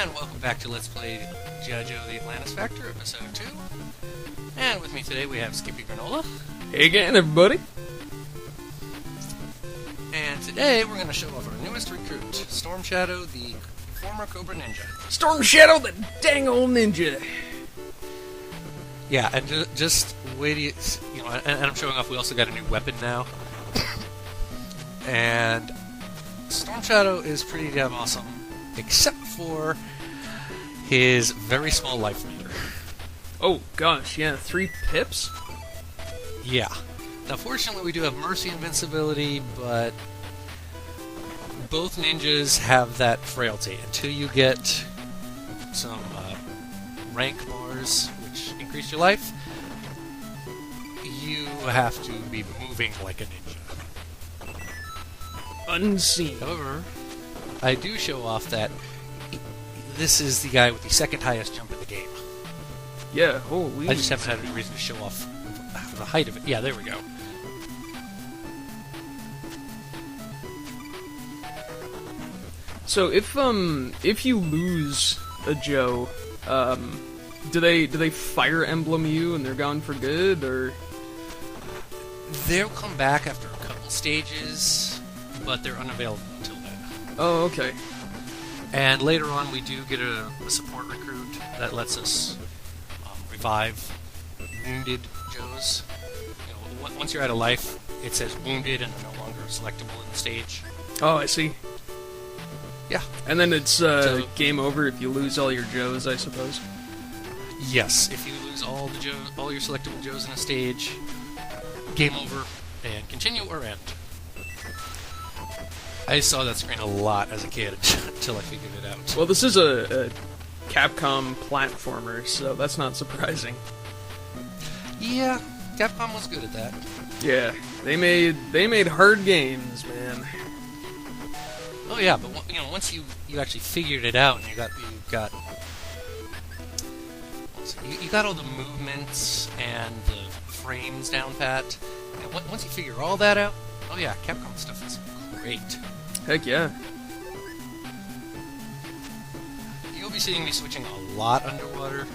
And welcome back to Let's Play Jojo the Atlantis Factor, Episode 2. And with me today we have Skippy Granola. Hey again, everybody. And today we're going to show off our newest recruit, Storm Shadow, the former Cobra ninja. Storm Shadow, the dang old ninja. Yeah, and just wait, you know, and I'm showing off we also got a new weapon now. And Storm Shadow is pretty damn awesome, except for his very small life meter. Oh gosh, yeah, 3 pips? Yeah. Now fortunately we do have Mercy Invincibility, but both ninjas have that frailty. Until you get some rank bars, which increase your life, you have to be moving like a ninja. Unseen. However, I do show off that this is the guy with the second highest jump in the game. Yeah, holy. I just haven't had any reason to show off the height of it. Yeah, there we go. So if you lose a Joe, do they fire emblem you and they're gone for good, or? They'll come back after a couple stages, but they're unavailable until then. Oh, okay. And later on, we do get a support recruit that lets us revive wounded Joes. You know, once you're out of life, it says wounded and they're no longer selectable in the stage. Oh, I see. Yeah. And then it's game over if you lose all your Joes, I suppose. Yes, if you lose all your selectable Joes in a stage, game over, and continue or end. I saw that screen a lot as a kid until I figured it out. Well, this is a Capcom platformer, so that's not surprising. Yeah, Capcom was good at that. Yeah, they made hard games, man. Oh yeah, but you know, once you actually figured it out and you got all the movements and the frames down pat, and once you figure all that out, oh yeah, Capcom stuff is great. Heck yeah. You'll be seeing me switching a lot underwater,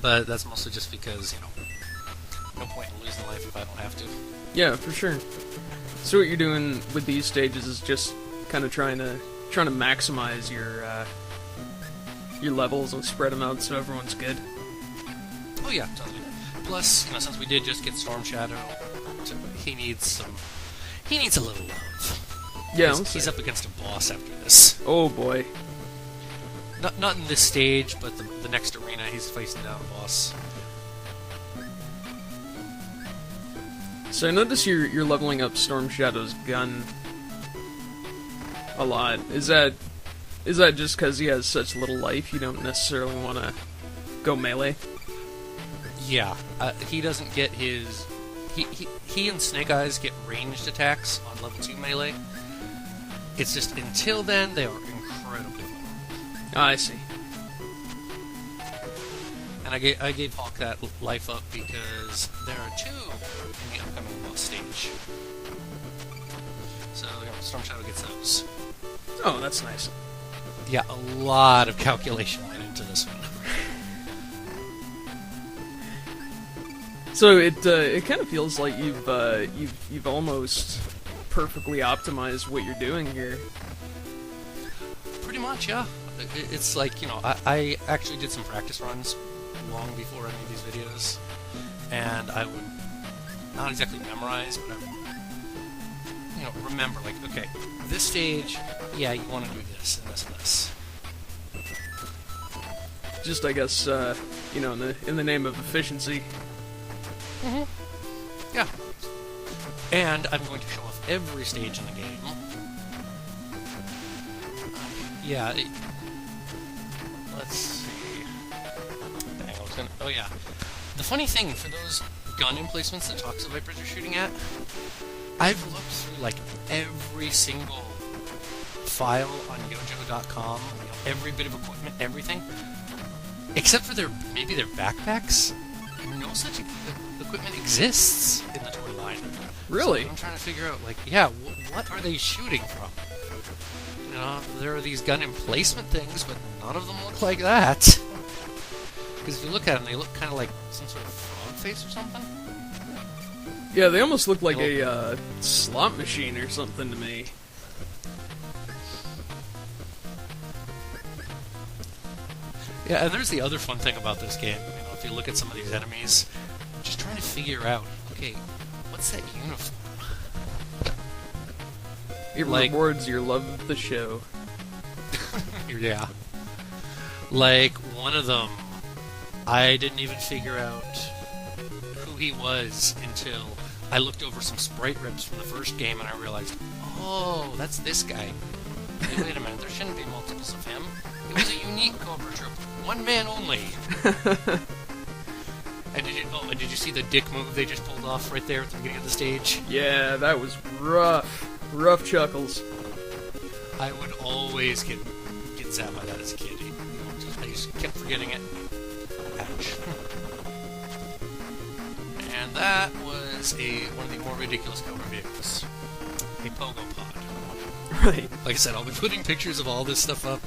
but that's mostly just because, you know, no point in losing life if I don't have to. Yeah, for sure. So what you're doing with these stages is just kind of trying to maximize your levels and spread them out so everyone's good. Oh yeah, totally. Plus, you know, since we did just get Storm Shadow, he needs a little love. Yeah, he's up against a boss after this. Oh boy. Not in this stage, but the next arena he's facing down a boss. So I notice you're leveling up Storm Shadow's gun a lot. Is that just because he has such little life you don't necessarily want to go melee? Yeah, he doesn't get his... He and Snake Eyes get ranged attacks on level 2 melee. It's just until then, they are incredibly vulnerable. I see. And I gave Hawk that life up because there are 2 in the upcoming boss stage. So, you know, Storm Shadow gets those. Oh, that's nice. Yeah, a lot of calculation went into this one. So it kind of feels like you've almost perfectly optimized what you're doing here. Pretty much, yeah. It's like, you know, I actually did some practice runs long before any of these videos, and I would not exactly memorize, but I would, you know, remember, like, okay, this stage, yeah, you want to do this and this and this. Just, I guess, you know, in the name of efficiency. Mm-hmm. Yeah. And I'm going to show off every stage in the game. Yeah. Let's see. Dang, I was gonna... Oh, yeah. The funny thing, for those gun emplacements that Toxic Vipers are shooting at, I've looked through, like, every single file on yojo.com, you know, every bit of equipment, everything, except for maybe their backpacks. No such equipment exists in the toy line. Really? So I'm trying to figure out, like, yeah, what are they shooting from? You there are these gun emplacement things, but none of them look like that. Because if you look at them, they look kind of like some sort of frog face or something. Yeah, they almost look like a slot machine or something to me. Yeah, and there's the other fun thing about this game. You know, if you look at some of these enemies, just trying to figure out, okay, what's that uniform? It rewards your love of the show. Yeah. Like, one of them, I didn't even figure out who he was until I looked over some sprite rips from the first game and I realized, oh, that's this guy. Hey, wait a minute, there shouldn't be multiples of him. It was a unique Cobra trooper. One man only. And did you see the dick move they just pulled off right there at the beginning of the stage? Yeah, that was rough. Rough chuckles. I would always get zapped by that as a kid. I just kept forgetting it. Ouch. And that was one of the more ridiculous Cobra vehicles. A pogo pod. Right. Like I said, I'll be putting pictures of all this stuff up,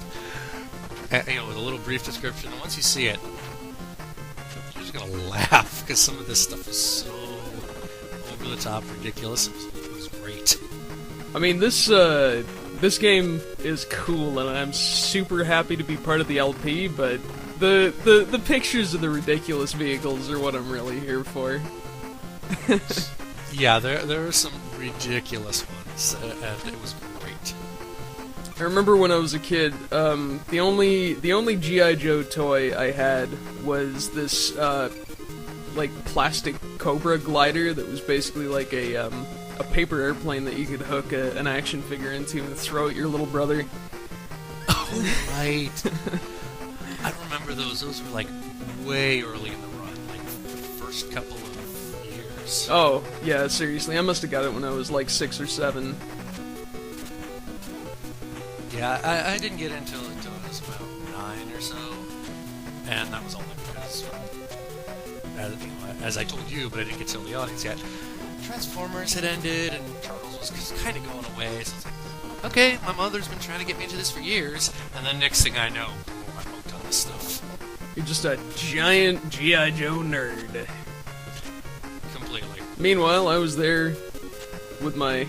with a little brief description, and once you see it, you're just gonna laugh, because some of this stuff is so over-the-top ridiculous. It was great. I mean, this game is cool, and I'm super happy to be part of the LP, but the pictures of the ridiculous vehicles are what I'm really here for. Yeah, there are some ridiculous ones, and it was great. I remember when I was a kid, the only G.I. Joe toy I had was this, plastic Cobra glider that was basically like a paper airplane that you could hook an action figure into and throw at your little brother. Oh, right. I remember those. Those were, like, way early in the run, like, the first couple of years. Oh, yeah, seriously. I must have got it when I was, like, 6 or 7. Yeah, I didn't get into it until I was about 9 or so, and that was only because, as I told you, but I didn't get to tell the audience yet, Transformers had ended, and Turtles was kind of going away, so it's like, okay, my mother's been trying to get me into this for years, and then next thing I know, I'm hooked on this stuff. You're just a giant G.I. Joe nerd. Completely. Meanwhile, I was there with my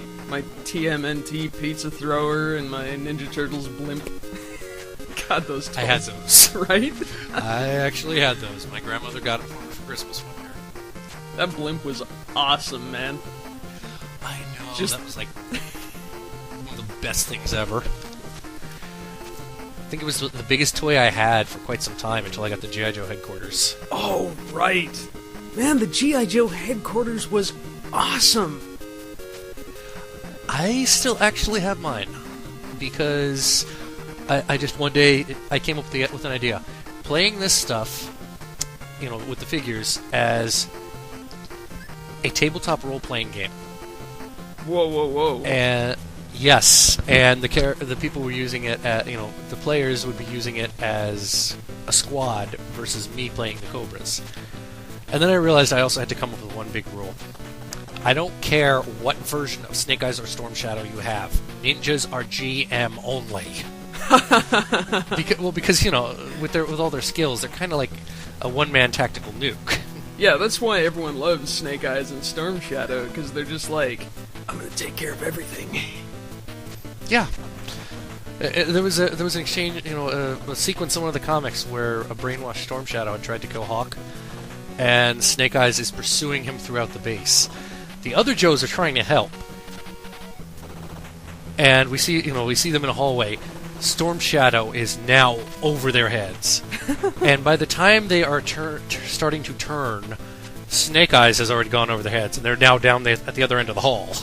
TMNT pizza thrower and my Ninja Turtles blimp. God, those toys. I had those. Right? I actually had those. My grandmother got them for me for Christmas one year. That blimp was awesome, man. I know, that was like one of the best things ever. I think it was the biggest toy I had for quite some time until I got the G.I. Joe headquarters. Oh, right. Man, the G.I. Joe headquarters was awesome. I still actually have mine, because I just one day, I came up with an idea. Playing this stuff, with the figures, as a tabletop role-playing game. Whoa, whoa, whoa. And yes, and the people were using it the players would be using it as a squad versus me playing the Cobras. And then I realized I also had to come up with one big rule. I don't care what version of Snake Eyes or Storm Shadow you have. Ninjas are GM only. Because with all their skills, they're kind of like a one-man tactical nuke. Yeah, that's why everyone loves Snake Eyes and Storm Shadow, because they're just like, I'm gonna take care of everything. Yeah. There was an exchange, a sequence in one of the comics where a brainwashed Storm Shadow had tried to kill Hawk, and Snake Eyes is pursuing him throughout the base. The other Joes are trying to help, and we see them in a hallway. Storm Shadow is now over their heads, and by the time they are starting to turn, Snake Eyes has already gone over their heads, and they're now down at the other end of the hall.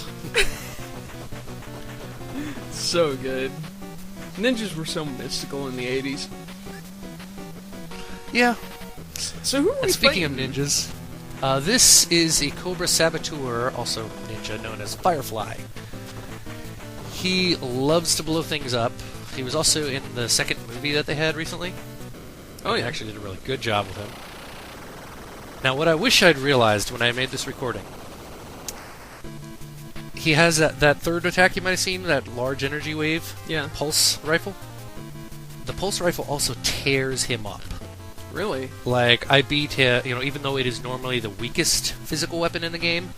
So good. Ninjas were so mystical in the 80s. Yeah. So who are we Speaking fighting? of ninjas, this is a Cobra Saboteur, also ninja, known as Firefly. He loves to blow things up. He was also in the second movie that they had recently. Oh, yeah. They actually did a really good job with him. Now, what I wish I'd realized when I made this recording, he has that third attack you might have seen, that large energy wave pulse rifle. The pulse rifle also tears him up. Really? Like, I beat him, even though it is normally the weakest physical weapon in the game,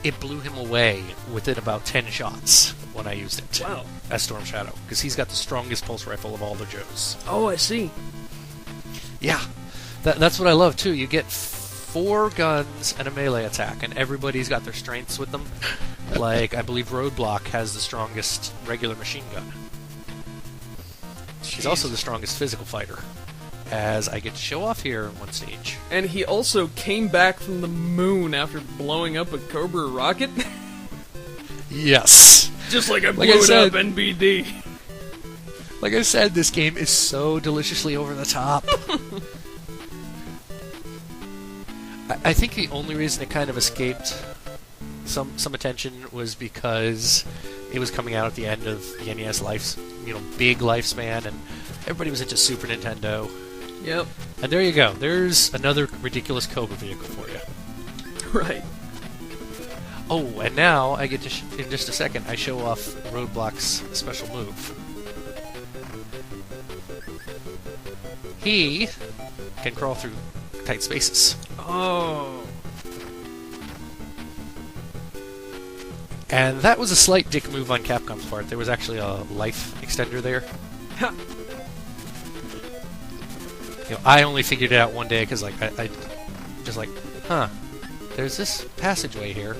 it blew him away within about 10 shots when I used it. Wow. As Storm Shadow, because he's got the strongest pulse rifle of all the Joes. Oh, I see. Yeah. That's what I love, too. You get 4 guns and a melee attack, and everybody's got their strengths with them. Like, I believe Roadblock has the strongest regular machine gun. He's also the strongest physical fighter, as I get to show off here in one stage. And he also came back from the moon after blowing up a Cobra rocket? Yes. Just like I blew it up NBD. Like I said, this game is so deliciously over the top. I think the only reason it kind of escaped some attention was because it was coming out at the end of the NES big lifespan, and everybody was into Super Nintendo. Yep. And there you go. There's another ridiculous Cobra vehicle for you. Right. Oh, and now I get to, in just a second, I show off Roadblock's special move. He can crawl through tight spaces. Oh. And that was a slight dick move on Capcom's part. There was actually a life extender there. I only figured it out one day because, I just there's this passageway here.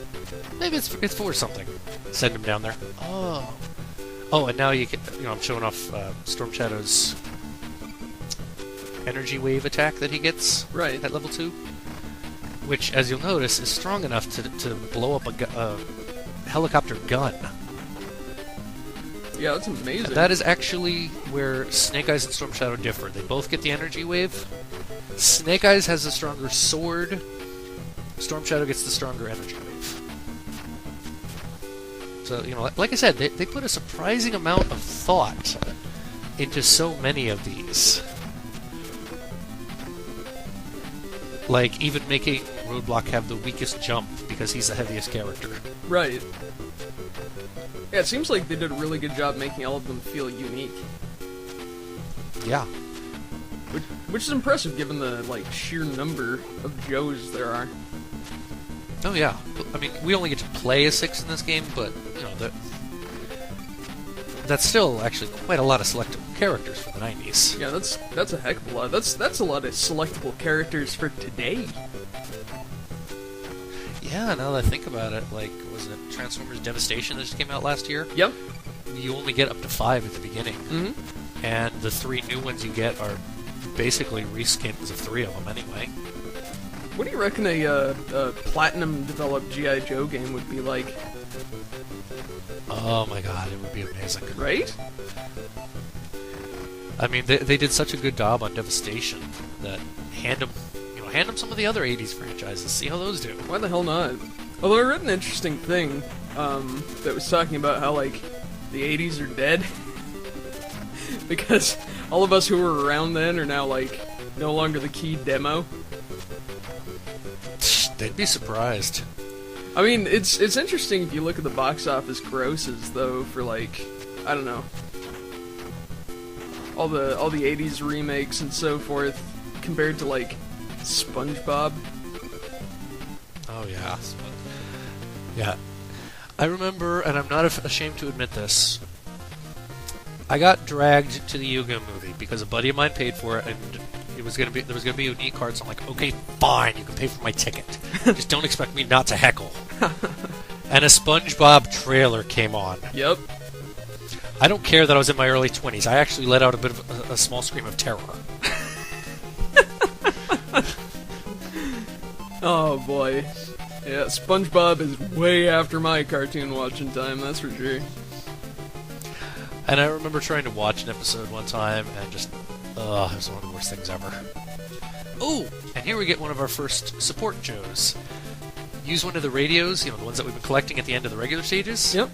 Maybe it's for something. Send him down there. Oh, and now you can. I'm showing off Storm Shadow's energy wave attack that he gets at level 2, which, as you'll notice, is strong enough to blow up a helicopter gun. Yeah, that's amazing. And that is actually where Snake Eyes and Storm Shadow differ. They both get the energy wave. Snake Eyes has the stronger sword. Storm Shadow gets the stronger energy wave. So, like I said, they put a surprising amount of thought into so many of these. Like, even making Roadblock have the weakest jump because he's the heaviest character. Right. Yeah, it seems like they did a really good job making all of them feel unique. Yeah. Which is impressive given the, sheer number of Joes there are. Oh, yeah. I mean, we only get to play as 6 in this game, but, that's still actually quite a lot of selectable characters for the 90s. Yeah, that's a heck of a lot. That's a lot of selectable characters for today. Yeah, now that I think about it, was it Transformers Devastation that just came out last year? Yep. You only get up to 5 at the beginning. Mm-hmm. And the 3 new ones you get are basically reskins of 3 of them anyway. What do you reckon a Platinum-developed G.I. Joe game would be like? Oh my god, it would be amazing. Right? I mean, they did such a good job on Devastation that hand them some of the other 80s franchises, see how those do. Why the hell not? Although I read an interesting thing that was talking about how, the 80s are dead. Because all of us who were around then are now, no longer the key demo. They'd be surprised. I mean, it's interesting if you look at the box office grosses, though, for, I don't know, all the 80s remakes and so forth, compared to, SpongeBob. Oh, yeah. Yeah. I remember, and I'm not ashamed to admit this, I got dragged to the Yuga movie because a buddy of mine paid for it, and there was gonna be a unique card, so I'm like, okay, fine, you can pay for my ticket. Just don't expect me not to heckle. And a SpongeBob trailer came on. Yep. I don't care that I was in my early 20s. I actually let out a bit of a small scream of terror. Oh boy. Yeah, SpongeBob is way after my cartoon watching time, that's for sure. And I remember trying to watch an episode one time, and just, it was one of the worst things ever. Oh, and here we get one of our first support Joes. Use one of the radios, the ones that we've been collecting at the end of the regular stages. Yep.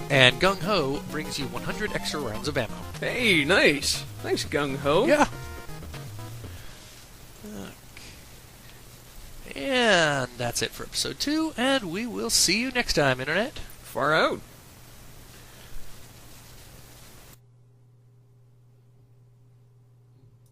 And Gung Ho brings you 100 extra rounds of ammo. Hey, nice. Thanks, Gung Ho. Yeah. And that's it for episode 2, and we will see you next time, Internet. Far out.